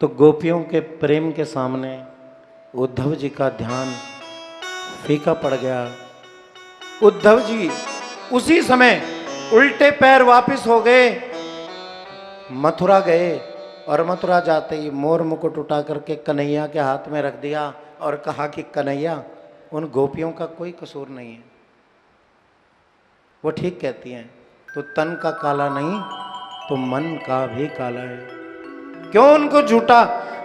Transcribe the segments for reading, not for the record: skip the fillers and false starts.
तो गोपियों के प्रेम के सामने उद्धव जी का ध्यान फीका पड़ गया। उद्धव जी उसी समय उल्टे पैर वापस हो गए, मथुरा गए और मथुरा जाते ही मोर मुकुट उठा करके कन्हैया के हाथ में रख दिया और कहा कि कन्हैया, उन गोपियों का कोई कसूर नहीं है, वो ठीक कहती हैं, तो तन का काला नहीं तो मन का भी काला है। क्यों उनको झूठा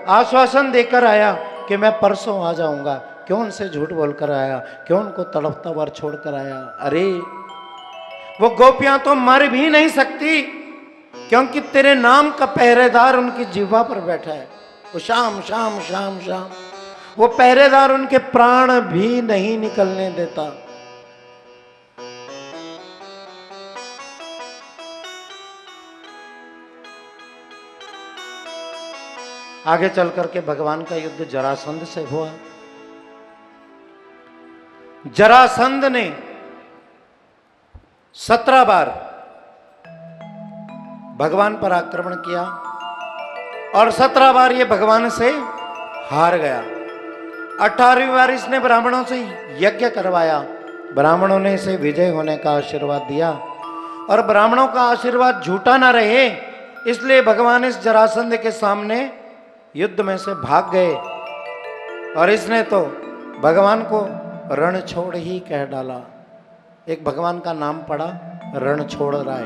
आश्वासन देकर आया कि मैं परसों आ जाऊंगा, क्यों उनसे झूठ बोलकर आया, क्यों उनको तड़पता भर छोड़कर आया। अरे वो गोपियां तो मर भी नहीं सकती, क्योंकि तेरे नाम का पहरेदार उनकी जिह्वा पर बैठा है। वो शाम शाम शाम शाम, वो पहरेदार उनके प्राण भी नहीं निकलने देता। आगे चल करके भगवान का युद्ध जरासंध से हुआ। जरासंध ने 17 बार भगवान पर आक्रमण किया और 17 बार ये भगवान से हार गया। 18वीं बार इसने ब्राह्मणों से यज्ञ करवाया, ब्राह्मणों ने इसे विजय होने का आशीर्वाद दिया और ब्राह्मणों का आशीर्वाद झूठा ना रहे, इसलिए भगवान इस जरासंध के सामने युद्ध में से भाग गए और इसने तो भगवान को रणछोड़ ही कह डाला। एक भगवान का नाम पड़ा रणछोड़ राय।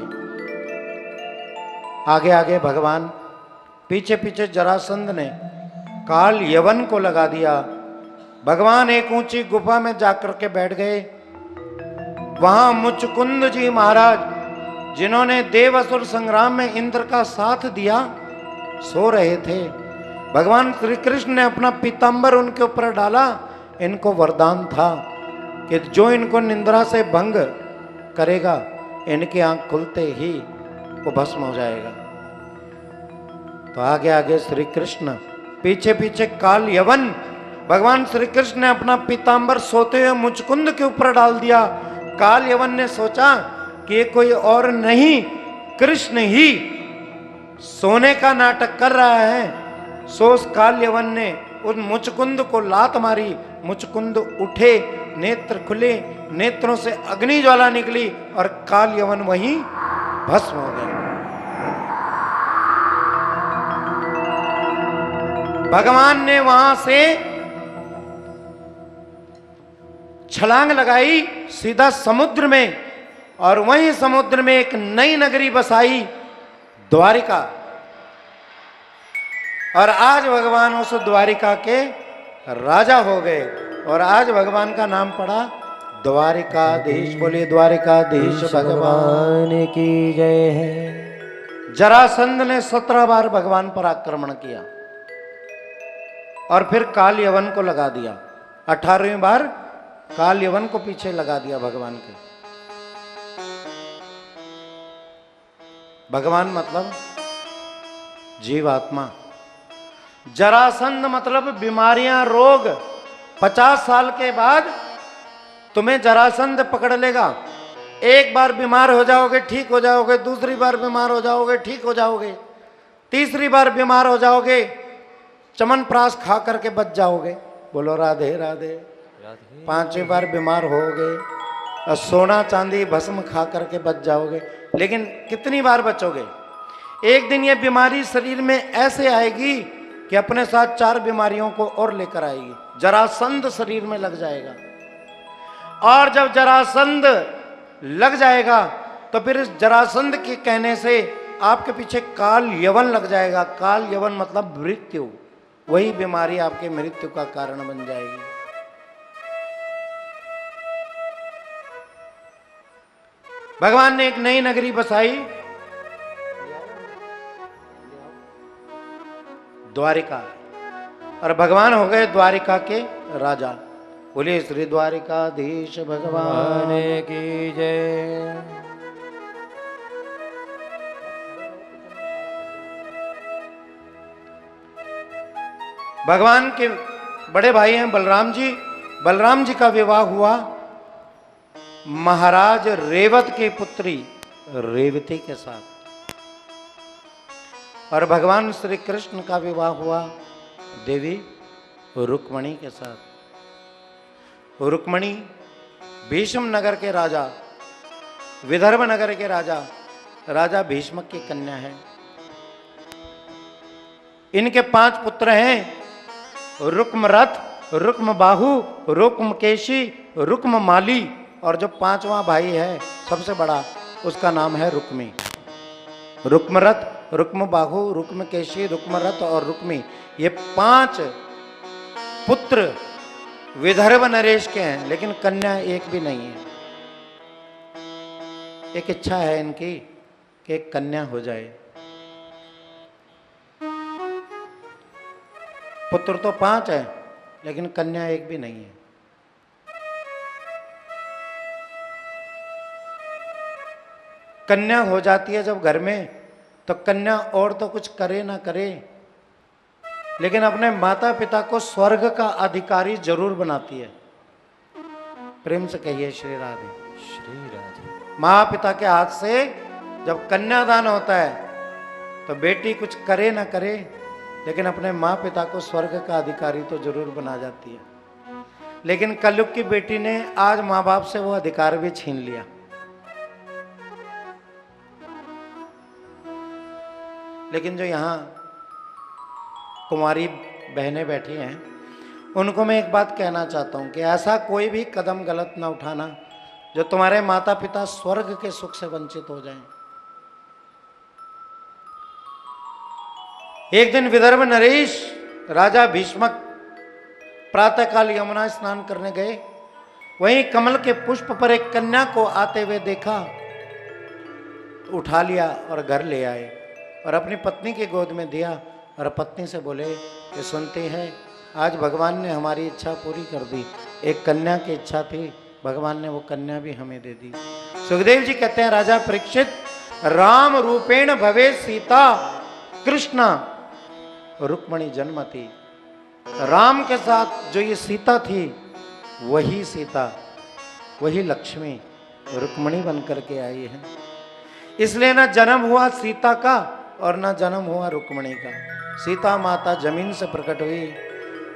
आगे आगे भगवान, पीछे पीछे जरासंध ने काल यवन को लगा दिया। भगवान एक ऊंची गुफा में जाकर के बैठ गए। वहां मुचकुंद जी महाराज, जिन्होंने देव असुर संग्राम में इंद्र का साथ दिया, सो रहे थे। भगवान श्री कृष्ण ने अपना पीतांबर उनके ऊपर डाला। इनको वरदान था कि जो इनको निंद्रा से भंग करेगा, इनकी आंख खुलते ही वो भस्म हो जाएगा। तो आगे आगे श्री कृष्ण, पीछे पीछे काल यवन। भगवान श्री कृष्ण ने अपना पीतांबर सोते हुए मुचकुंद के ऊपर डाल दिया। काल यवन ने सोचा कि ये कोई और नहीं, कृष्ण ही सोने का नाटक कर रहा है। सोस काल यवन ने उस मुचकुंद को लात मारी, मुचकुंद उठे, नेत्र खुले, नेत्रों से अग्नि ज्वाला निकली और काल यवन वहीं भस्म हो गए। भगवान ने वहां से छलांग लगाई सीधा समुद्र में और वहीं समुद्र में एक नई नगरी बसाई, द्वारिका। और आज भगवान उस द्वारिका के राजा हो गए और आज भगवान का नाम पड़ा द्वारिकाधीश। बोलिए द्वारिकाधीश भगवान की जय है। जरासंध ने 17 बार भगवान पर आक्रमण किया और फिर काल यवन को लगा दिया। 18वीं बार काल यवन को पीछे लगा दिया भगवान के। भगवान मतलब जीवात्मा, जरासंध मतलब बीमारियां, रोग। 50 साल के बाद तुम्हें जरासंध पकड़ लेगा। एक बार बीमार हो जाओगे, ठीक हो जाओगे, दूसरी बार बीमार हो जाओगे, ठीक हो जाओगे, तीसरी बार बीमार हो जाओगे, चमनप्राश खा करके बच जाओगे। बोलो राधे राधे। 5वीं बार बीमार होगे और सोना चांदी भस्म खा करके बच जाओगे। लेकिन कितनी बार बचोगे? एक दिन ये बीमारी शरीर में ऐसे आएगी कि अपने साथ 4 बीमारियों को और लेकर आएगी। जरासंध शरीर में लग जाएगा और जब जरासंध लग जाएगा तो फिर इस जरासंध के कहने से आपके पीछे काल यवन लग जाएगा। काल यवन मतलब मृत्यु, वही बीमारी आपके मृत्यु का कारण बन जाएगी। भगवान ने एक नई नगरी बसाई, द्वारिका, और भगवान हो गए द्वारिका के राजा। बोलिए श्री द्वारिकाधीश भगवान की जय। भगवान के बड़े भाई हैं बलराम जी। बलराम जी का विवाह हुआ महाराज रेवत की पुत्री रेवती के साथ। और भगवान श्री कृष्ण का विवाह हुआ देवी रुक्मणी के साथ। रुक्मणी भीष्म नगर के राजा, विदर्भ नगर के राजा भीष्म की कन्या है। इनके 5 पुत्र हैं, रुक्मरथ, रुक्मबाहु, रुक्मकेशी, रुक्ममाली, और जो 5वां भाई है सबसे बड़ा, उसका नाम है रुक्मी। रुक्मरथ, रुक्मबाहु, रुक्मकेशी, रुक्मरथ और रुक्मी, ये 5 पुत्र विदर्भ नरेश के हैं, लेकिन कन्या एक भी नहीं है। एक इच्छा है इनकी कि एक कन्या हो जाए। पुत्र तो 5 है, लेकिन कन्या एक भी नहीं है। कन्या हो जाती है जब घर में, तो कन्या और तो कुछ करे ना करे, लेकिन अपने माता पिता को स्वर्ग का अधिकारी जरूर बनाती है। प्रेम से कहिए श्री राधे। श्री राधे। माँ पिता के हाथ से जब कन्यादान होता है तो बेटी कुछ करे ना करे, लेकिन अपने माँ पिता को स्वर्ग का अधिकारी तो जरूर बना जाती है। लेकिन कलयुग की बेटी ने आज माँ बाप से वो अधिकार भी छीन लिया। लेकिन जो यहाँ कुमारी बहनें बैठी हैं, उनको मैं एक बात कहना चाहता हूँ कि ऐसा कोई भी कदम गलत ना उठाना जो तुम्हारे माता पिता स्वर्ग के सुख से वंचित हो जाएं। एक दिन विदर्भ नरेश राजा भीष्मक प्रातःकाल यमुना स्नान करने गए। वहीं कमल के पुष्प पर एक कन्या को आते हुए देखा, उठा लिया और घर ले आए और अपनी पत्नी की गोद में दिया और पत्नी से बोले कि सुनते हैं, आज भगवान ने हमारी इच्छा पूरी कर दी। एक कन्या की इच्छा थी, भगवान ने वो कन्या भी हमें दे दी। सुखदेव जी कहते हैं, राजा परीक्षित, राम रूपेण भवे सीता कृष्णा रुक्मणी जन्मति। राम के साथ जो ये सीता थी, वही सीता, वही लक्ष्मी रुक्मणी बन करके आई है। इसलिए ना जन्म हुआ सीता का और ना जन्म हुआ रुक्मणी का। सीता माता जमीन से प्रकट हुई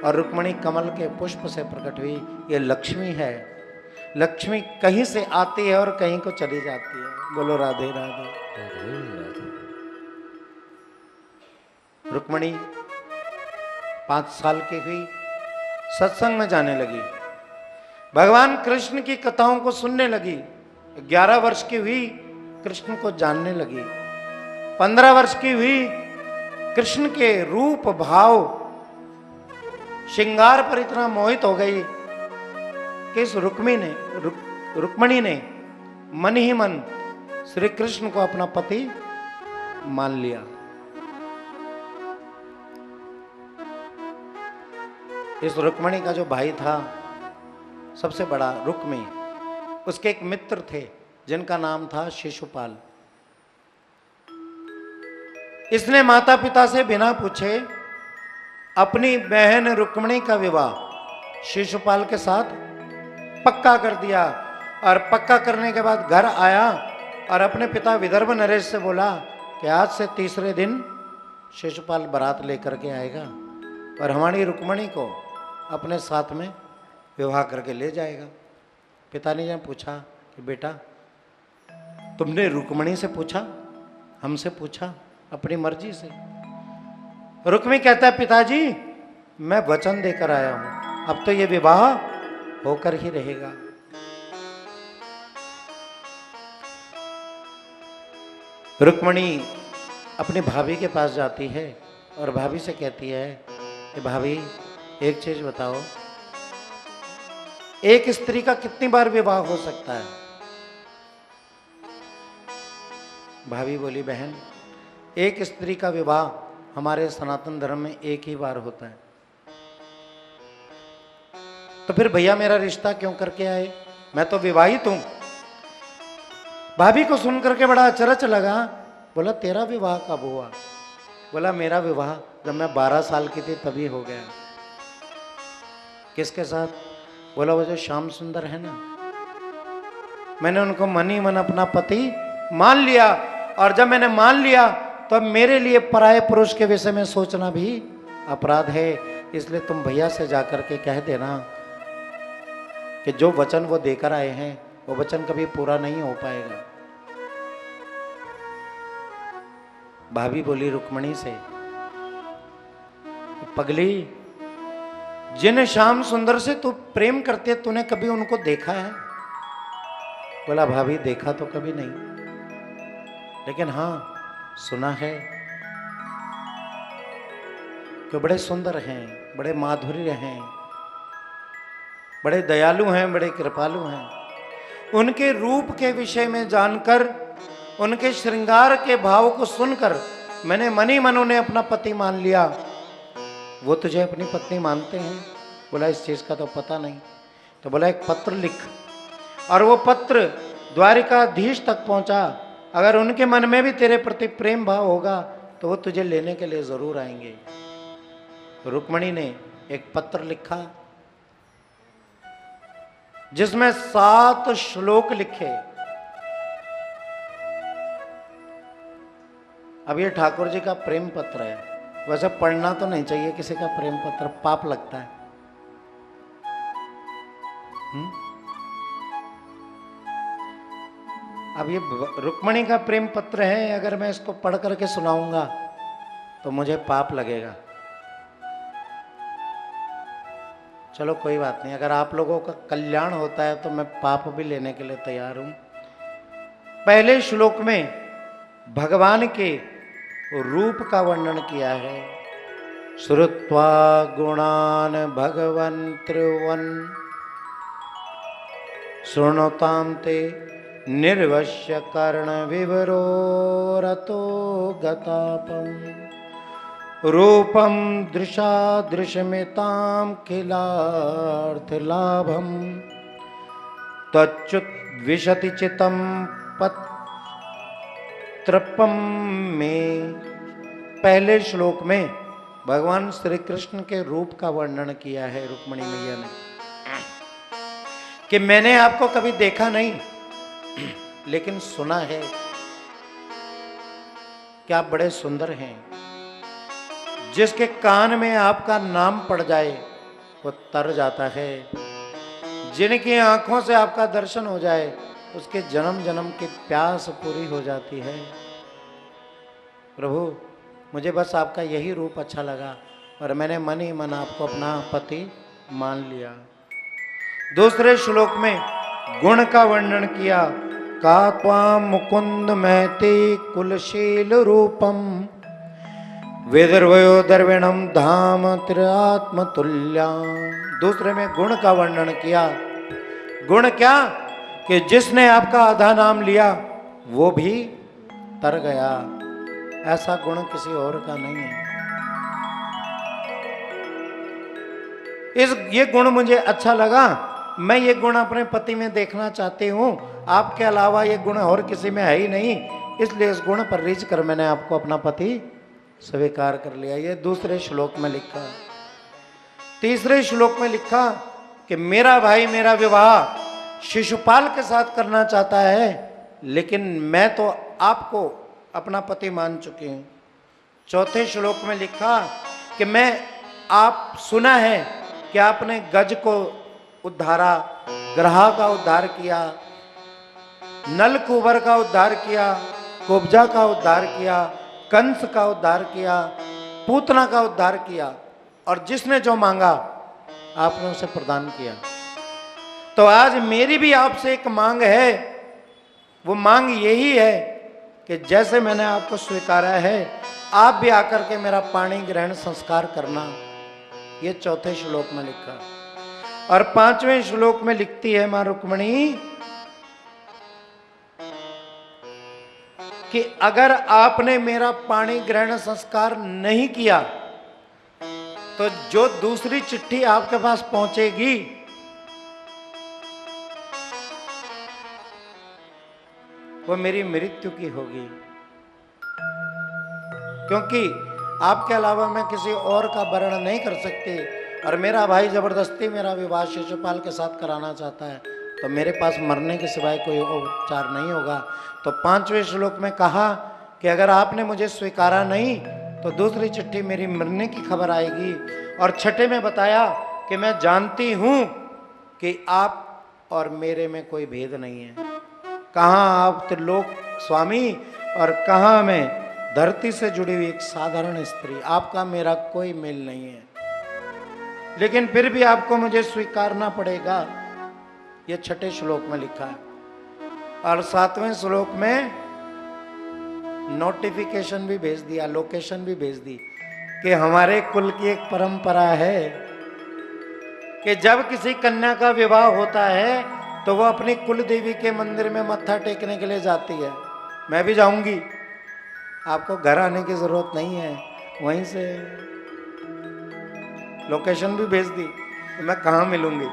और रुक्मणी कमल के पुष्प से प्रकट हुई। ये लक्ष्मी है। लक्ष्मी कहीं से आती है और कहीं को चली जाती है। बोलो राधे राधे। रुक्मणी 5 साल की हुई, सत्संग में जाने लगी, भगवान कृष्ण की कथाओं को सुनने लगी। 11 वर्ष की हुई, कृष्ण को जानने लगी। 15 वर्ष की हुई, कृष्ण के रूप भाव श्रृंगार पर इतना मोहित हो गई कि इस रुक्मणी ने मन ही मन श्री कृष्ण को अपना पति मान लिया। इस रुक्मणी का जो भाई था सबसे बड़ा रुक्मी, उसके एक मित्र थे जिनका नाम था शिशुपाल। इसने माता पिता से बिना पूछे अपनी बहन रुक्मणी का विवाह शिशुपाल के साथ पक्का कर दिया। और पक्का करने के बाद घर आया और अपने पिता विदर्भ नरेश से बोला कि आज से तीसरे दिन शिशुपाल बारात लेकर के आएगा और हमारी रुक्मणी को अपने साथ में विवाह करके ले जाएगा। पिता ने जब पूछा कि बेटा, तुमने रुक्मणी से पूछा, हमसे पूछा, अपनी मर्जी से? रुक्मी कहता है, पिताजी मैं वचन देकर आया हूं, अब तो ये विवाह होकर ही रहेगा। रुक्मणी अपनी भाभी के पास जाती है और भाभी से कहती है कि भाभी एक चीज बताओ, एक स्त्री का कितनी बार विवाह हो सकता है? भाभी बोली, बहन एक स्त्री का विवाह हमारे सनातन धर्म में एक ही बार होता है। तो फिर भैया मेरा रिश्ता क्यों करके आए? मैं तो विवाहित हूं। भाभी को सुनकर के बड़ा अचरज लगा। बोला, तेरा विवाह कब हुआ? बोला, मेरा विवाह जब मैं 12 साल की थी तभी हो गया। किसके साथ? बोला, वो जो श्याम सुंदर है ना, मैंने उनको मन ही मन अपना पति मान लिया। और जब मैंने मान लिया तो अब मेरे लिए पराये पुरुष के विषय में सोचना भी अपराध है। इसलिए तुम भैया से जाकर के कह देना कि जो वचन वो देकर आए हैं वो वचन कभी पूरा नहीं हो पाएगा। भाभी बोली रुक्मणी से, पगली, जिन श्याम सुंदर से तू प्रेम करती है तूने कभी उनको देखा है? बोला भाभी देखा तो कभी नहीं, लेकिन हाँ सुना है कि बड़े सुंदर हैं, बड़े माधुर्य हैं, बड़े दयालु हैं, बड़े कृपालु हैं। उनके रूप के विषय में जानकर, उनके श्रृंगार के भाव को सुनकर मैंने मन ही मन उन्हें अपना पति मान लिया। वो तुझे अपनी पत्नी मानते हैं? बोला इस चीज का तो पता नहीं। तो बोला एक पत्र लिख, और वो पत्र द्वारिकाधीश तक पहुंचा। अगर उनके मन में भी तेरे प्रति प्रेम भाव होगा तो वो तुझे लेने के लिए जरूर आएंगे। रुक्मणी ने एक पत्र लिखा जिसमें 7 श्लोक लिखे। अब ये ठाकुर जी का प्रेम पत्र है, वैसे पढ़ना तो नहीं चाहिए किसी का प्रेम पत्र, पाप लगता है। अब ये रुक्मणी का प्रेम पत्र है, अगर मैं इसको पढ़ करके सुनाऊंगा तो मुझे पाप लगेगा। चलो कोई बात नहीं, अगर आप लोगों का कल्याण होता है तो मैं पाप भी लेने के लिए तैयार हूं। पहले श्लोक में भगवान के रूप का वर्णन किया है। श्रुत्वा गुणान भगवन् त्रिवन शृणुतां ते निर्वश्य कर्ण विवरो रतो गतापम रूपम दृशा दृशमितां खिलार्थ लाभम तच्युत विशति चितम पत्रपम में। पहले श्लोक में भगवान श्री कृष्ण के रूप का वर्णन किया है रुक्मणी मैया ने कि मैंने आपको कभी देखा नहीं, लेकिन सुना है कि आप बड़े सुंदर हैं। जिसके कान में आपका नाम पड़ जाए वो तर जाता है, जिनकी आंखों से आपका दर्शन हो जाए उसके जन्म जन्म की प्यास पूरी हो जाती है। प्रभु मुझे बस आपका यही रूप अच्छा लगा और मैंने मन ही मन आपको अपना पति मान लिया। दूसरे श्लोक में गुण का वर्णन किया। का त्वां मुकुंद महते कुलशील रूपम वेदर्वयो दर्विणम धाम त्रिआत्म तुल्याम। दूसरे में गुण का वर्णन किया। गुण क्या? कि जिसने आपका आधा नाम लिया वो भी तर गया। ऐसा गुण किसी और का नहीं है। ये गुण मुझे अच्छा लगा, मैं ये गुण अपने पति में देखना चाहती हूँ। आपके अलावा ये गुण और किसी में है ही नहीं, इसलिए इस गुण पर रीझ कर मैंने आपको अपना पति स्वीकार कर लिया। ये दूसरे श्लोक में लिखा। तीसरे श्लोक में लिखा कि मेरा भाई मेरा विवाह शिशुपाल के साथ करना चाहता है, लेकिन मैं तो आपको अपना पति मान चुकी हूँ। चौथे श्लोक में लिखा कि मैं आप सुना है कि आपने गज को उद्धारा, ग्रहा का उद्धार किया, नल कुबर का उद्धार किया, कुब्जा का उद्धार किया, कंस का उद्धार किया, पूतना का उद्धार किया, और जिसने जो मांगा आपने उसे प्रदान किया। तो आज मेरी भी आपसे एक मांग है। वो मांग यही है कि जैसे मैंने आपको स्वीकारा है आप भी आकर के मेरा पाणी ग्रहण संस्कार करना। ये चौथे श्लोक में लिखा। और पांचवें श्लोक में लिखती है मां रुक्मणी कि अगर आपने मेरा पाणी ग्रहण संस्कार नहीं किया तो जो दूसरी चिट्ठी आपके पास पहुंचेगी वो मेरी मृत्यु की होगी, क्योंकि आपके अलावा मैं किसी और का वर्ण नहीं कर सकती। और मेरा भाई जबरदस्ती मेरा विवाह शिशुपाल के साथ कराना चाहता है, तो मेरे पास मरने के सिवाय कोई उपचार नहीं होगा। तो पांचवें श्लोक में कहा कि अगर आपने मुझे स्वीकारा नहीं तो दूसरी चिट्ठी मेरी मरने की खबर आएगी। और छठे में बताया कि मैं जानती हूं कि आप और मेरे में कोई भेद नहीं है। कहाँ आप त्रिलोक स्वामी और कहाँ मैं धरती से जुड़ी हुई एक साधारण स्त्री। आपका मेरा कोई मेल नहीं है, लेकिन फिर भी आपको मुझे स्वीकारना पड़ेगा। यह छठे श्लोक में लिखा है। और सातवें श्लोक में नोटिफिकेशन भी भेज दिया, लोकेशन भी भेज दी कि हमारे कुल की एक परंपरा है कि जब किसी कन्या का विवाह होता है तो वह अपनी कुल देवी के मंदिर में मत्था टेकने के लिए जाती है। मैं भी जाऊंगी, आपको घर आने की जरूरत नहीं है, वहीं से लोकेशन भी भेज दी। तो मैं कहाँ मिलूंगी?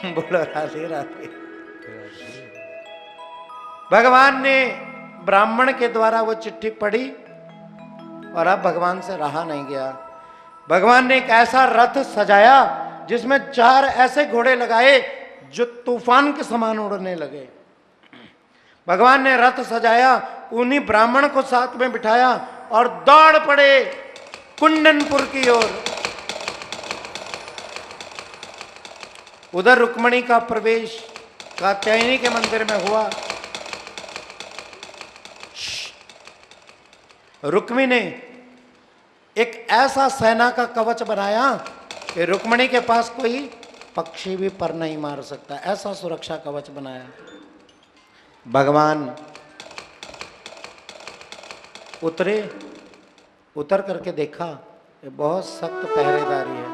बोलो राधे राधे। भगवान ने ब्राह्मण के द्वारा वो चिट्ठी पढ़ी और अब भगवान से रहा नहीं गया। भगवान ने एक ऐसा रथ सजाया जिसमें 4 ऐसे घोड़े लगाए जो तूफान के समान उड़ने लगे। भगवान ने रथ सजाया, उन्हीं ब्राह्मण को साथ में बिठाया और दौड़ पड़े कुंडनपुर की ओर। उधर रुक्मणी का प्रवेश कात्यायनी के मंदिर में हुआ। रुक्मी ने एक ऐसा सेना का कवच बनाया कि रुक्मणी के पास कोई पक्षी भी पर नहीं मार सकता, ऐसा सुरक्षा कवच बनाया। भगवान उतर करके देखा ये बहुत सख्त पहरेदारी है।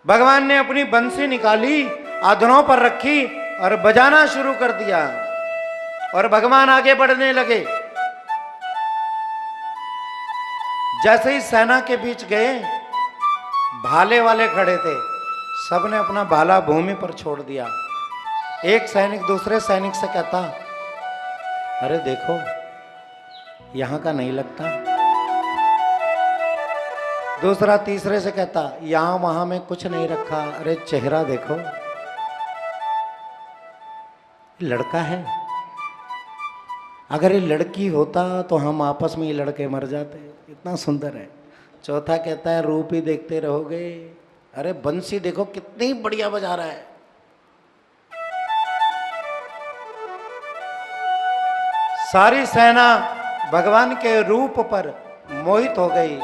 भगवान ने अपनी बंसी निकाली, आधनों पर रखी और बजाना शुरू कर दिया। और भगवान आगे बढ़ने लगे। जैसे ही सेना के बीच गए, भाले वाले खड़े थे, सबने अपना भाला भूमि पर छोड़ दिया। एक सैनिक दूसरे सैनिक से कहता, अरे देखो यहां का नहीं लगता। दूसरा तीसरे से कहता, यहां वहां में कुछ नहीं रखा, अरे चेहरा देखो, लड़का है। अगर ये लड़की होता तो हम आपस में ये लड़के मर जाते, इतना सुंदर है। चौथा कहता है, रूप ही देखते रहोगे, अरे बंसी देखो कितनी बढ़िया बजा रहा है। सारी सेना भगवान के रूप पर मोहित हो गई।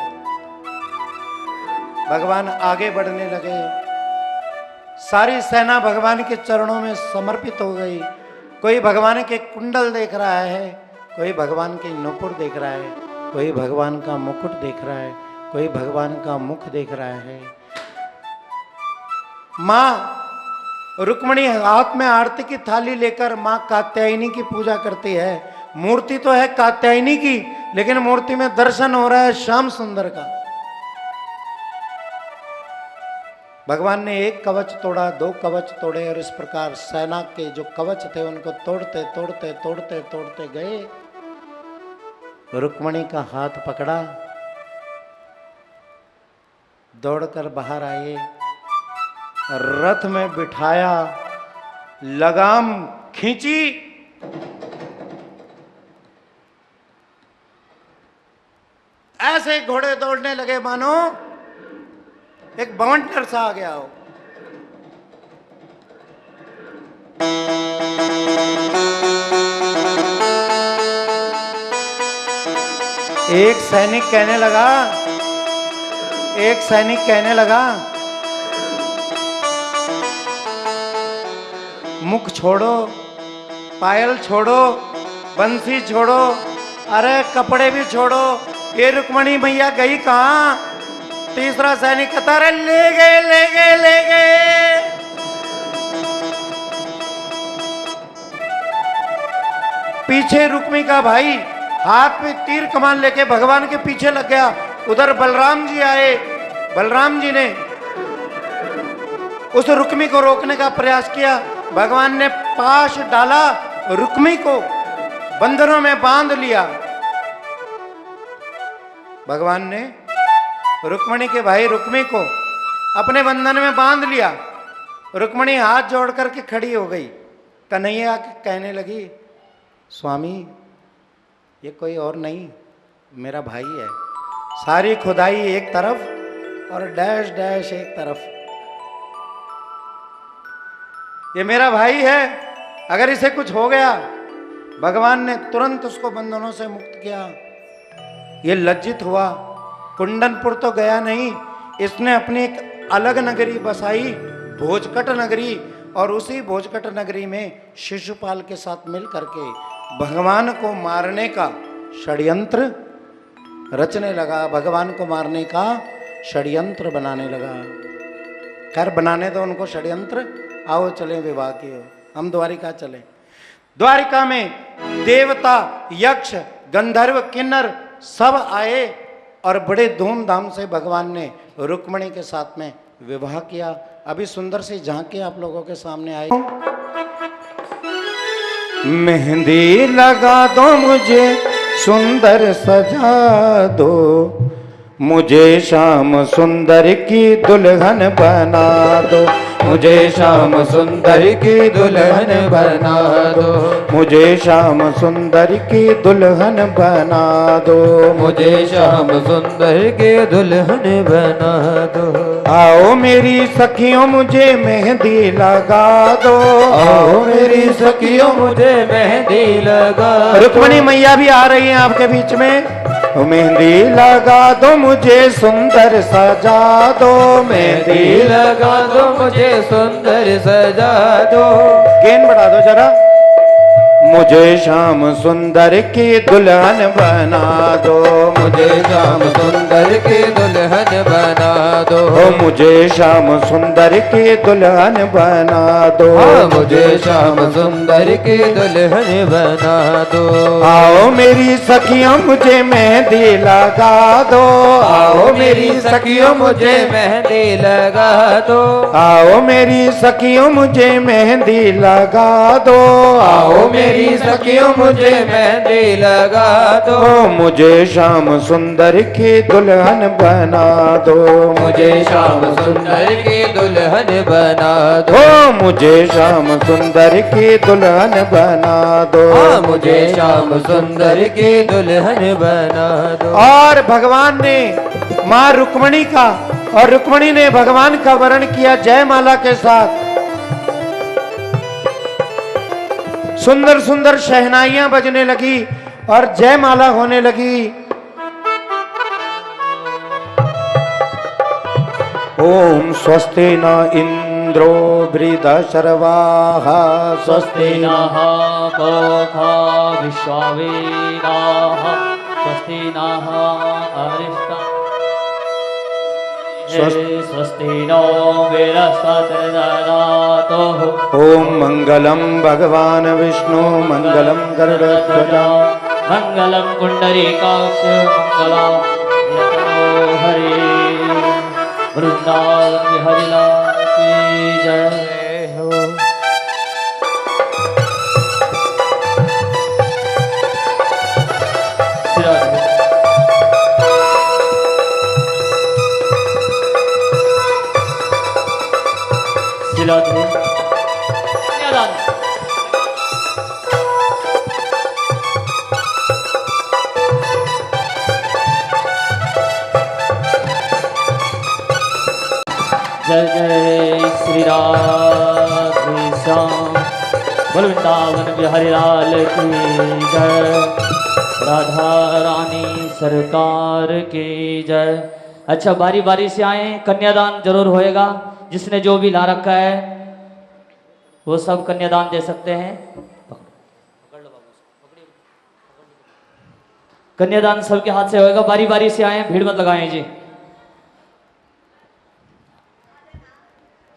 भगवान आगे बढ़ने लगे। सारी सेना भगवान के चरणों में समर्पित हो गई। कोई भगवान के कुंडल देख रहा है, कोई भगवान के नुपुर देख रहा है, कोई भगवान का मुकुट देख रहा है, कोई भगवान का मुख देख रहा है। मां रुक्मणी हाथ में आरती की थाली लेकर मां कात्यायनी की पूजा करती है। मूर्ति तो है कात्यायनी की, लेकिन मूर्ति में दर्शन हो रहा है श्याम सुंदर का। भगवान ने एक कवच तोड़ा, 2 कवच तोड़े, और इस प्रकार सेना के जो कवच थे उनको तोड़ते तोड़ते तोड़ते तोड़ते गए। रुक्मणी का हाथ पकड़ा, दौड़कर बाहर आए, रथ में बिठाया, लगाम खींची, ऐसे घोड़े दौड़ने लगे मानो एक बवंडर सा आ गया हो। एक सैनिक कहने लगा, मुख छोड़ो, पायल छोड़ो, बंसी छोड़ो, अरे कपड़े भी छोड़ो, ये रुक्मणी मैया गई कहां? तीसरा सैनिक कहता, अरे ले गए ले गए ले गए। पीछे रुक्मी का भाई हाथ में तीर कमान लेके भगवान के पीछे लग गया। उधर बलराम जी आए। बलराम जी ने उस रुक्मी को रोकने का प्रयास किया। भगवान ने पाश डाला, रुक्मी को बंधनों में बांध लिया। भगवान ने रुक्मणी के भाई रुक्मी को अपने बंधन में बांध लिया। रुक्मणी हाथ जोड़ करके खड़ी हो गई। कन्हैया कहने लगी, स्वामी ये कोई और नहीं, मेरा भाई है। सारी खुदाई एक तरफ और डैश डैश एक तरफ। ये मेरा भाई है, अगर इसे कुछ हो गया, भगवान ने तुरंत उसको बंधनों से मुक्त किया। ये लज्जित हुआ, कुंडनपुर तो गया नहीं, इसने अपनी एक अलग नगरी बसाई, भोजकट नगरी, और उसी भोजकट नगरी में शिशुपाल के साथ मिल करके भगवान को मारने का षड्यंत्र रचने लगा, भगवान को मारने का षड्यंत्र बनाने लगा। खैर बनाने दो उनको षड्यंत्र, आओ चलें विवाह की ओर, हम द्वारिका चलें। द्वारिका में देवता, यक्ष, गंधर्व, किन्नर सब आए और बड़े धूमधाम से भगवान ने रुक्मिणी के साथ में विवाह किया। अभी सुंदर सी झांकी आप लोगों के सामने आई। मेहंदी लगा दो मुझे, सुंदर सजा दो, मुझे श्याम सुंदर की दुल्हन बना दो, मुझे श्याम सुंदर की दुल्हन बना दो, मुझे श्याम सुंदर की दुल्हन बना दो, मुझे श्याम सुंदर की दुल्हन बना दो। आओ मेरी सखियों मुझे मेहंदी लगा दो, आओ मेरी सखियों मुझे मेहंदी लगा। रुक्मिणी मैया भी आ रही हैं आपके बीच में। मेहंदी लगा दो मुझे सुंदर सजा दो, मेहंदी लगा दो मुझे सुंदर सजा दो। गेन बढ़ा दो जरा। मुझे श्याम सुंदर की दुल्हन बना दो, मुझे श्याम सुंदर की दुल्हन बना दो, मुझे श्याम सुंदर की दुल्हन बना दो, मुझे श्याम सुंदर की दुल्हन बना दो। आओ मेरी सखियों मुझे मेहंदी लगा दो, आओ मेरी सखियों मुझे मेहंदी लगा दो, आओ मेरी सखियों मुझे मेहंदी लगा दो, आओ मेरी सखियों मुझे मेहंदी लगा दो। मुझे श्याम सुंदर की दुल्हन बना दो, मुझे श्याम सुंदर की दुल्हन बना दो, मुझे श्याम सुंदर की दुल्हन बना दो, मुझे श्याम सुंदर की दुल्हन बना दो। और भगवान ने माँ रुक्मिणी का और रुक्मिणी ने भगवान का वर्ण किया जयमाला के साथ। सुंदर सुंदर शहनाइयां बजने लगी और जयमाला होने लगी। ओम स्वस्ति न इंद्रो वृद्धशर्वाः, स्वस्ति नः पूषा विश्ववेदाः, स्वस्ति नः अरिष्टा, स्वस्ति नो बृहस्पतिर्दधातु। ओम मंगलम भगवान विष्णु मंगलम गरुड़ध्वज मंगलम पुंडरीकाक्ष मंगलम हरे। वृंदावन बिहारी लाल की जय हो। जय जय श्री राधे श्याम, बोल वृंदावन बिहारी लाल की जय, राधा रानी सरकार की जय। अच्छा बारी बारी से आए, कन्यादान जरूर होएगा। जिसने जो भी ला रखा है वो सब कन्यादान दे सकते हैं। कन्यादान सबके हाथ से होएगा, बारी बारी से आए, भीड़ मत लगाएं जी।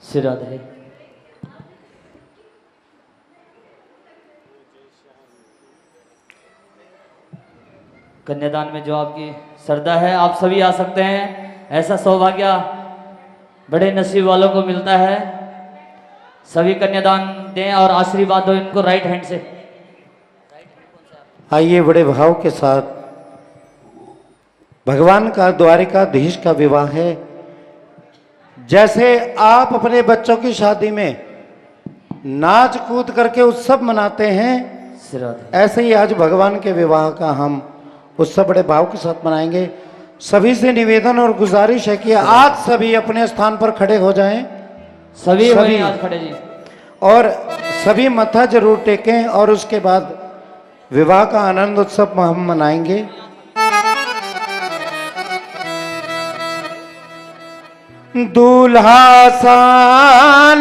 श्री राधे। कन्यादान में जो आपकी श्रद्धा है आप सभी आ सकते हैं। ऐसा सौभाग्य बड़े नसीब वालों को मिलता है। सभी कन्यादान दें और आशीर्वाद दो इनको राइट हैंड से। आइए बड़े भाव के साथ, भगवान का द्वारिकाधीश का विवाह है। जैसे आप अपने बच्चों की शादी में नाच कूद करके उत्सव मनाते हैं, श्री राधे। ऐसे ही आज भगवान के विवाह का हम उत्सव बड़े भाव के साथ मनाएंगे। सभी से निवेदन और गुजारिश है कि आज सभी अपने स्थान पर खड़े हो जाएं सभी सभी। वहीं आज खड़े जी। और सभी मत्था जरूर टेकें और उसके बाद विवाह का आनंद उत्सव हम मनाएंगे। दूल्हा सा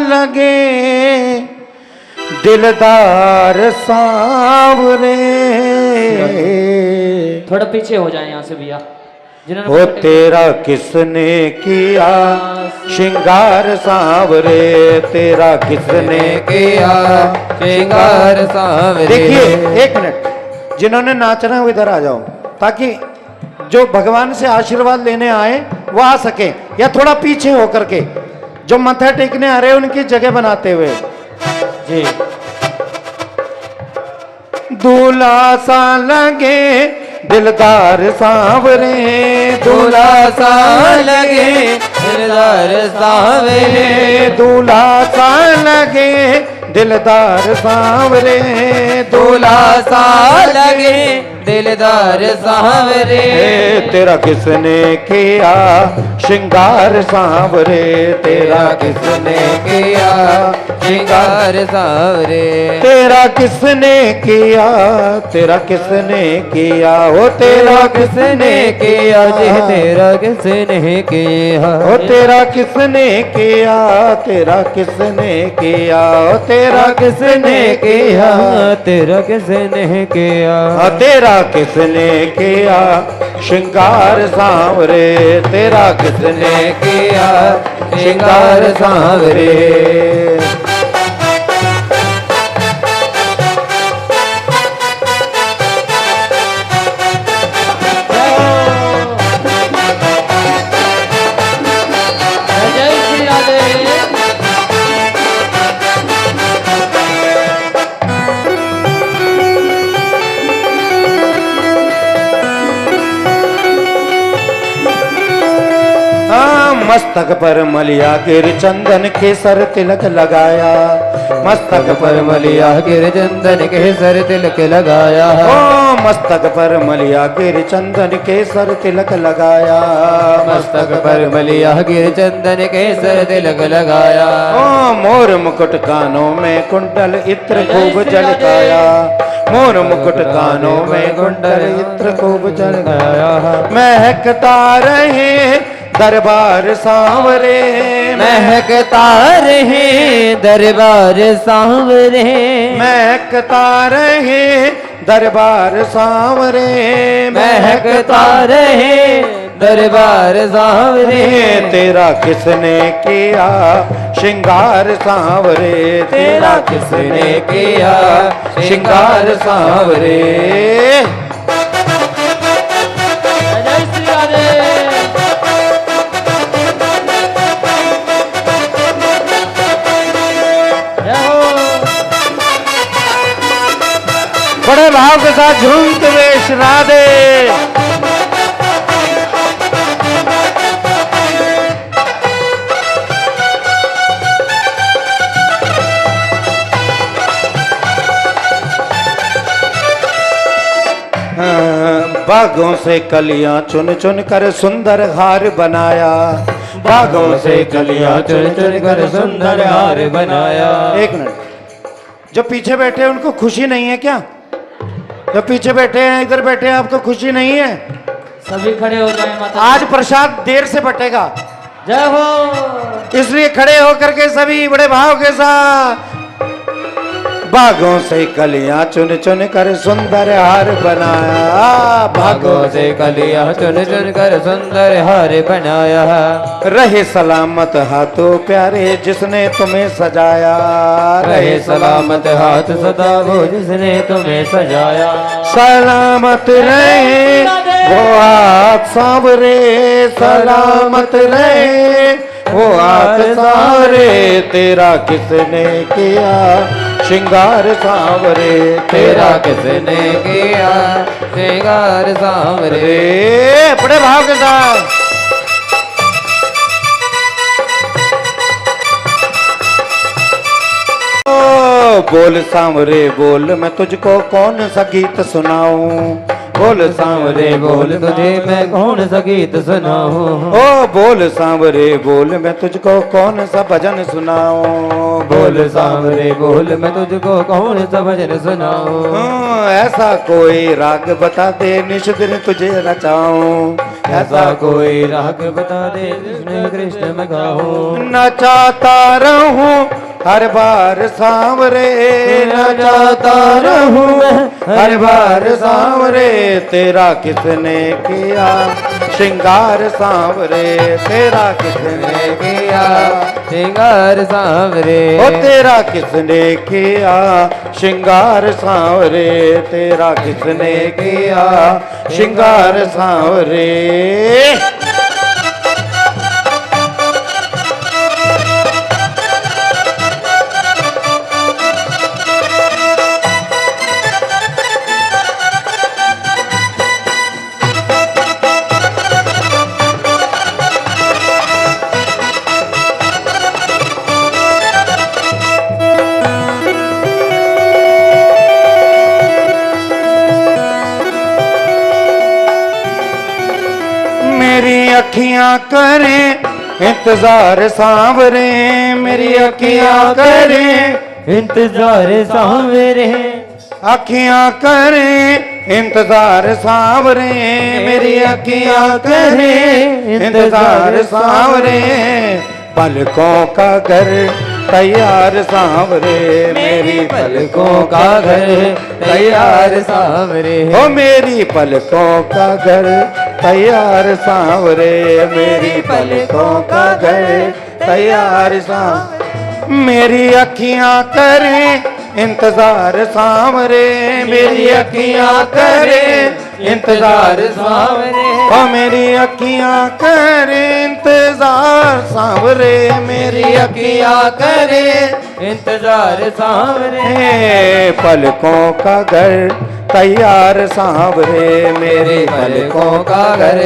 लगे दिलदार सांवरे, थोड़ा पीछे हो जाए यहाँ से भैया। वो तेरा किसने किया श्रृंगार सांवरे, तेरा किसने किया श्रृंगार सांवरे। देखिए एक मिनट, जिन्होंने नाचना है वो इधर आ जाओ ताकि जो भगवान से आशीर्वाद लेने आए वो आ सके, या थोड़ा पीछे होकर के जो मत्था टेकने आ रहे हैं उनकी जगह बनाते हुए जी। दूल्हा सा लगे दिलदार सांवरे, दूल्हा सा लगे दिलदार सांवरे, दूल्हा सा लगे दिलदार सांवरे, दूल्हा सा लगे दिलदार सांवरे। तेरा किसने किया श्रृंगार सांवरे, तेरा किसने किया श्रृंगार सांवरे, तेरा किसने किया, तेरा किसने किया, ओ तेरा किसने किया जी, तेरा किसने किया, ओ तेरा किसने किया, तेरा किसने किया, ओ तेरा किसने किया, तेरा किसने किया, तेरा किसने किया श्रृंगार सांवरे, तेरा किसने किया श्रृंगार सांवरे। जय श्री राधे। मस्तक पर मलिया गिर चंदन केसर तिलक लगाया, मस्तक पर मलिया गिर चंदन केसर तिलक लगाया, ओ मस्तक पर मलिया गिर चंदन केसर तिलक लगाया, मस्तक पर मलिया गिर चंदन केसर तिलक लगाया, ओ मोर मुकुट कानों में कुंडल इत्र खूब झलकाया, मोर मुकुट कानों में कुंडल इत्र खूब झलकाया, महकता रहे दरबार सांवरे, महकता रहे दरबार सांवरे, महकता रहे दरबार सांवरे, महकता रहे दरबार सांवरे। तेरा किसने किया श्रृंगार सांवरे, तेरा किसने किया श्रृंगार सांवरे। जय श्री राधे। बड़े भाव के साथ झूमते वेश राधे। बागों से कलियां चुन चुन कर सुंदर हार बनाया, बागों से कलियां चुन चुन कर सुंदर हार बनाया। एक मिनट, जो पीछे बैठे हैं उनको खुशी नहीं है क्या? जो पीछे बैठे हैं इधर बैठे हैं आपको खुशी नहीं है? सभी खड़े हो जाए माता। आज प्रसाद देर से बटेगा, जय हो। इसलिए खड़े होकर के सभी बड़े भाव के साथ बागों से कलियां चुन चुन कर सुंदर हार बनाया, बागों से कलियां चुन चुन कर सुंदर हार बनाया, रहे सलामत हाथों प्यारे जिसने तुम्हें सजाया, रहे सलामत हाथ सदा वो जिसने तुम्हें सजाया, सलामत रहे वो हाथ सांवरे, सलामत रहे वो हाथ सांवरे। तेरा किसने किया श्रृंगार सांवरे, तेरा किसने किया श्रृंगार सांवरे। बड़े भाव के साथ बोल सांवरे बोल मैं तुझको कौन सा गीत सुनाऊं, बोल सांवरे बोल तुझे मैं कौन सा गीत सुनाऊं, ओ बोल सांवरे बोल मैं तुझको कौन सा भजन सुनाऊं, बोल सांवरे बोल मैं तुझको कौन सा भजन सुनाऊं, ऐसा कोई राग बता दे निश दिन तुझे नचाऊं, ऐसा कोई राग बता दे कृष्ण कृष्ण मैं गाऊं, नचाता रहूं हर बार सांवरे, नचाता रहूं हर बार सांवरे, तेरा किसने किया श्रृंगार सांवरे, तेरा किसने किया श्रृंगार सांवरे, ओ तेरा किसने किया श्रृंगार सांवरे, तेरा किसने किया श्रृंगार सांवरे। मेरी अखियां करें इंतजार सांवरे, मेरी अखियां करें इंतजार सांवरे, अखियां करें इंतजार सांवरे, मेरी अखियां करें इंतजार सांवरे, पलकों का घर तैयार सांवरे, मेरी पलकों का घर तैयार सांवरे, ओ मेरी पलकों का घर तैयार सांवरे, मेरी पलकों का घर तैयार सांवरे, मेरी अखियां करें इंतजार सांवरे, मेरी अखियां करें इंतजार सांवरे, ओ मेरी अखियां करें इंतजार सांवरे, मेरी अखियां करें इंतजार सांवरे, पलकों का घर तैयार सांवरे, मेरी पलकों का घर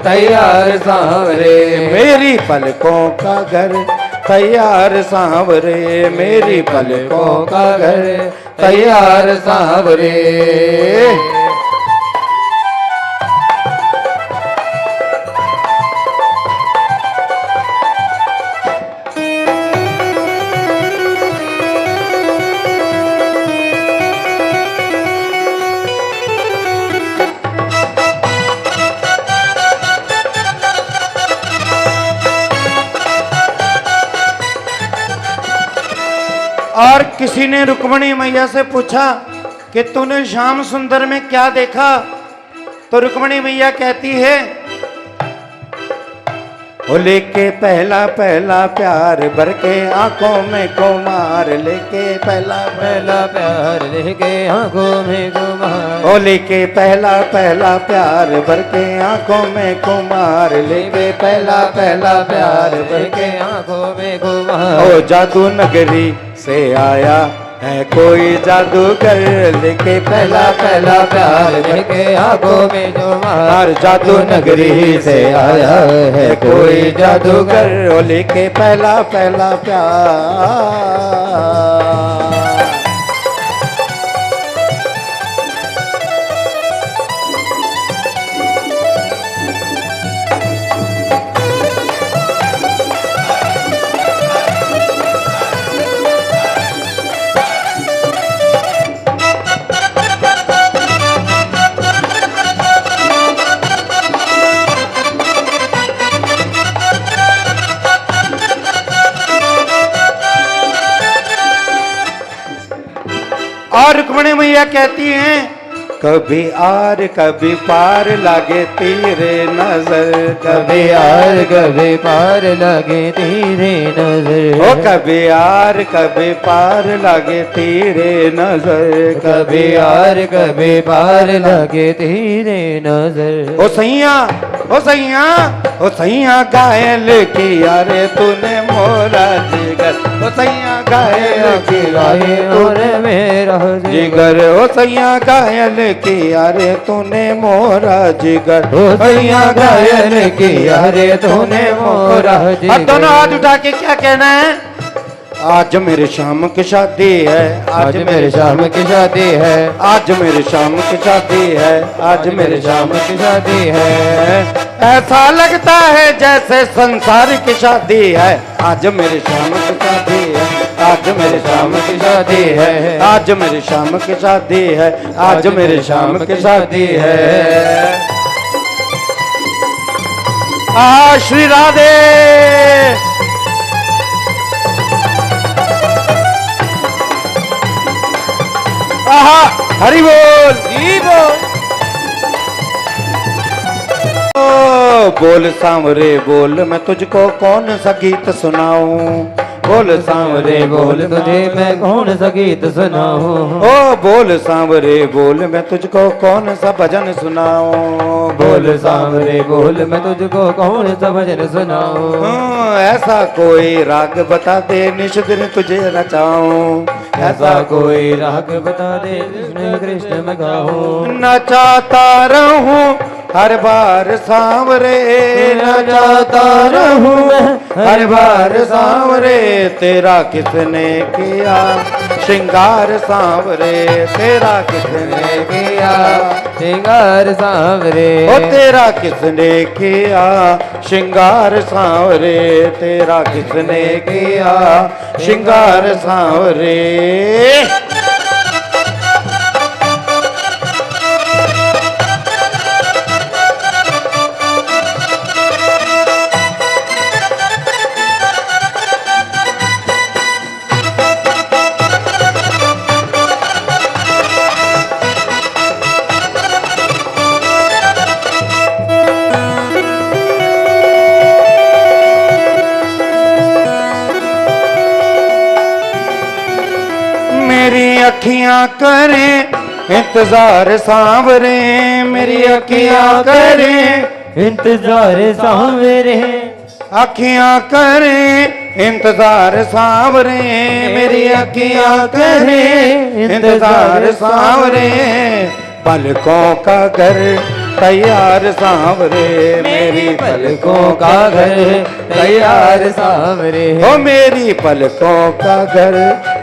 तैयार सांवरे, मेरी पलकों का घर तैयार सांवरे, मेरी पलकों का घर तैयार सांवरे। और किसी ने रुक्मणी मैया से पूछा कि तूने श्याम सुंदर में क्या देखा, तो रुक्मणी मैया कहती है वो लेके पहला पहला प्यार भर के आंखों में कुमार, लेके पहला पहला प्यार लेके आंखों में कुमार, ओ लेके पहला पहला प्यार भर के आंखों में कुमार, लेके पहला पहला प्यार भर के आंखों में कुमार, ओ जादू नगरी से आया है कोई जादूगर, लेके पहला पहला प्यार लेके आंखों में कुमार, जादू नगरी से आया है कोई जादूगर, ओ लेके पहला पहला प्यार। और रुक्मणी मैया कहती हैं कभी आर कभी पार लागे तेरे नजर, कभी आर कभी पार लगे तेरे नजर, ओ कभी आर कभी पार लागे तेरे नजर, कभी आर कभी पार लगे तेरे नजर, ओ सैया ओ सैया ओ सैया घायल किया रे तूने मोरा जिगर, ओ सैया घायल किया रे और मेरा जिगर, ओ सैया घायल किया रे तूने मोरा जिगर, ओ सैया घायल किया रे तूने मोरा जिगर। अब दोनों हाथ उठा के क्या कहना है, आज मेरे शाम की शादी है, आज मेरे शाम की शादी है, आज मेरे शाम की शादी है, आज मेरे शाम की शादी है। ऐसा लगता है जैसे संसार की शादी है, आज मेरे शाम की शादी है, आज मेरे शाम की शादी है, आज मेरे शाम की शादी है, आज मेरे शाम की शादी है। श्री राधे। आहा, हरि बोल। जी बोल। बोल सांवरे बोल, मैं तुझको कौन सा गीत सुनाऊं। बोल सांवरे बोल, तुझे मैं कौन सा गीत सुनाऊं। ओ बोल सांवरे बोल, मैं तुझको कौन सा भजन सुनाऊं। बोल सांवरे बोल, मैं तुझको कौन सा भजन सुनाऊं। ऐसा कोई राग बता दे, निश दिन तुझे नचाऊं। ऐसा कोई राग बता दे, कृष्ण कृष्ण मैं गाऊं। नचाता रहूं हर बार सांवरे, नचाता रहूं हर बार सांवरे। तेरा किसने किया श्रृंगार सांवरे, तेरा किसने किया श्रृंगार सांवरे। ओ तेरा किसने किया श्रृंगार सांवरे, तेरा किसने किया श्रृंगार सांवरे। मेरी अखियां करें इंतजार सांवरे, मेरी अखियां करें इंतजार सांवरे। अखियां करें इंतजार सांवरे, मेरी अखियां करें इंतजार सांवरे। पलकों का घर तैयार सांवरे, मेरी पलकों का घर तैयार सांवरे। ओ मेरी पलकों का घर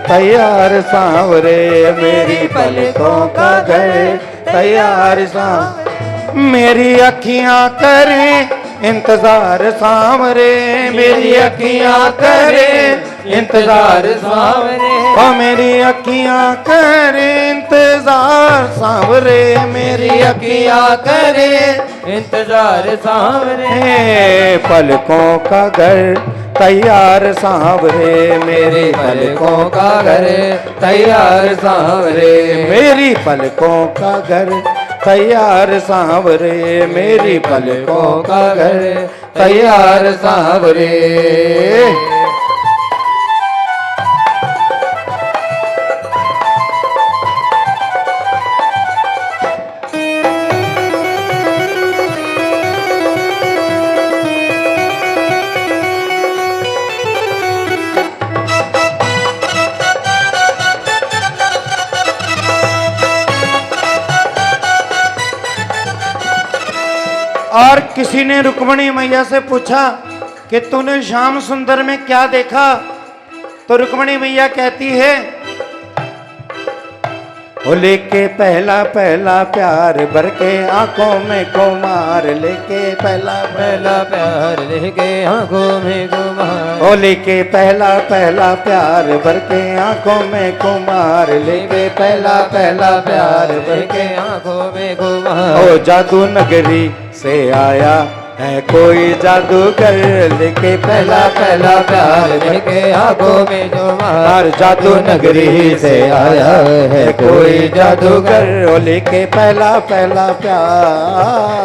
तैयार सांवरे, मेरी पलकों का घर तैयार सांवरे। मेरी अखियां करें इंतजार सांवरे, मेरी अखियां करें इंतजार सांवरे। ओ मेरी अखियां करें इंतजार सांवरे, मेरी अखियां करें इंतजार सांवरे। पलकों का घर तैयार सांवरे, मेरी पलकों का घर तैयार सांवरे। मेरी पलकों का घर तैयार सांवरे, मेरी पलकों का घर तैयार सांवरे। और किसी ने रुक्मणी मैया से पूछा कि तूने श्याम सुंदर में क्या देखा, तो रुक्मणी मैया कहती है, ओ लेके पहला पहला प्यार भर के आंखों में कुमार, लेके पहला पहला प्यार लेके आंखों में कुमार। ओ लेके पहला पहला प्यार भर के आंखों में कुमार, लेके पहला पहला प्यार भर के आंखों में कुमार। ओ जादू नगरी से आया है कोई जादूगर, लेके पहला पहला प्यार लेके आंखों में कुमार। जादू नगरी से आया है कोई जादूगर, ओ लेके पहला पहला प्यार।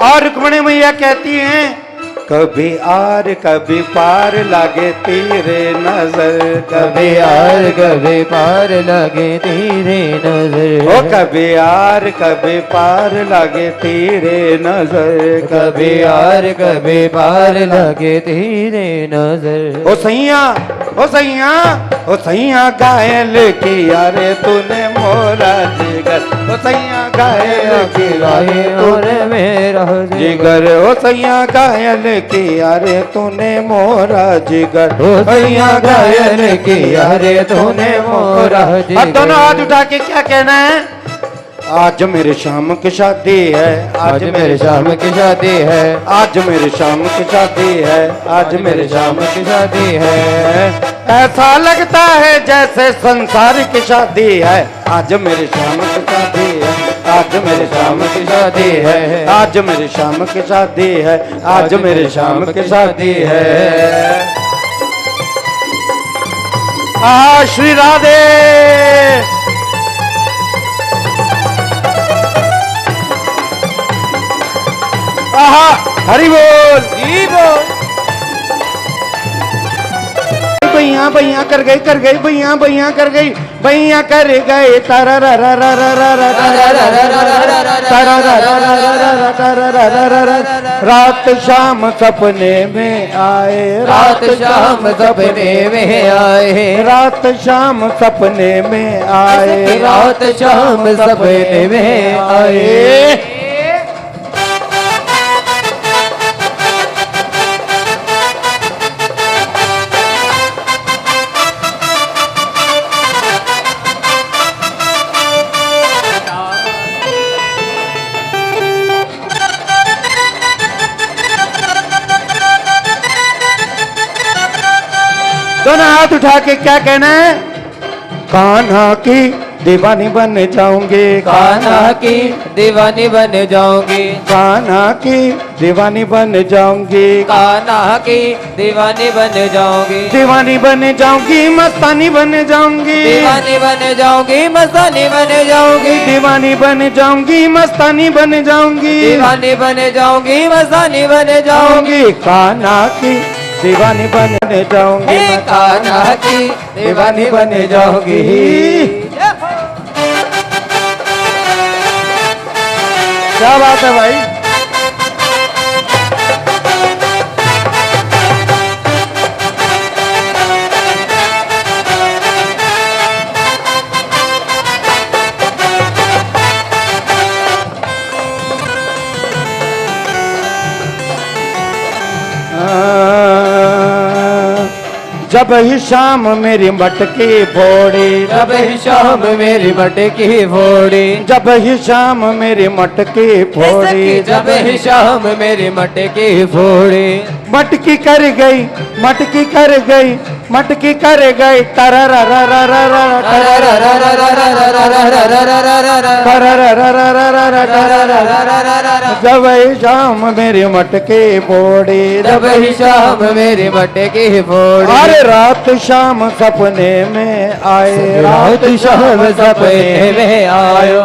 और रुक्मणी मैया कहती हैं कभी आर कभी पार लागे तेरे नजर, कभी आर कभी पार लगे तेरे नजर, ओ कभी आर कभी पार लागे तेरे नजर, कभी आर कभी पार लगे तेरे नजर। ओ सैया ओ सैया ओ सैया घायल किया रे तूने मोरा जिगर, ओ सैया घायल किया रे और तूने मेरा जिगर, ओ सैया घायल किया रे तूने मोरा जिगर, ओ सैया घायल किया रे तूने मोरा जिगर। अब दोनों हाथ उठा के क्या कहना है? आज मेरे शाम की शादी है, आज मेरे शाम की शादी है, आज मेरे शाम की शादी है, आज मेरे शाम की शादी है। ऐसा लगता है जैसे संसार की शादी है, आज मेरे शाम की शादी है, आज मेरे शाम की शादी है, आज मेरे शाम की शादी है, आज मेरे शाम की शादी है। आ श्री राधे। आहा हरि बोल जी बोल। भैया भैया कर गई भैया भैया कर गई भैया कर गए तारा रा रा रा रा रा रा तारा रा रा रा रा रा रा रा। रात शाम सपने में आए, रात शाम सपने में आए, रात शाम सपने में आए, रात शाम सपने में आए। दोनों हाथ उठा के क्या कहना है? कान्हा की दीवानी बन जाऊंगी, कान्हा की दीवानी बन जाऊंगी, कान्हा की दीवानी बन जाऊंगी, कान्हा की दीवानी बन जाऊंगी, दीवानी बन जाऊंगी मस्तानी बन जाऊंगी, दीवानी बन जाऊंगी मस्तानी बन जाऊंगी, दीवानी बन जाऊंगी मस्तानी बन जाऊंगी, दीवानी बन जाऊंगी मस्तानी बन जाऊंगी, कान्हा की दीवानी बन जाऊंगी, कान्हा की दीवानी बन जाऊंगी। क्या बात है भाई? जब ही शाम मेरी मटकी फोड़ी, जब ही शाम मेरी मटकी फोड़ी, जब ही शाम मेरी मटकी फोड़ी, जब ही शाम मेरी मटकी फोड़ी, मटकी कर गई, मटकी कर गई, मटकी कर गई तारा रा रा रा रा रा तारा रा रा रा रा रा रा रा रा रा रा रा रा रा तारा रा रा रा रा रा रा तारा रा रा रा रा रा रा। जब ही शाम मेरी मटकी फोड़ी, जब ही शाम मेरी मटकी फोड़ी, अरे रात शाम सपने में आए, रात शाम सपने में आयो।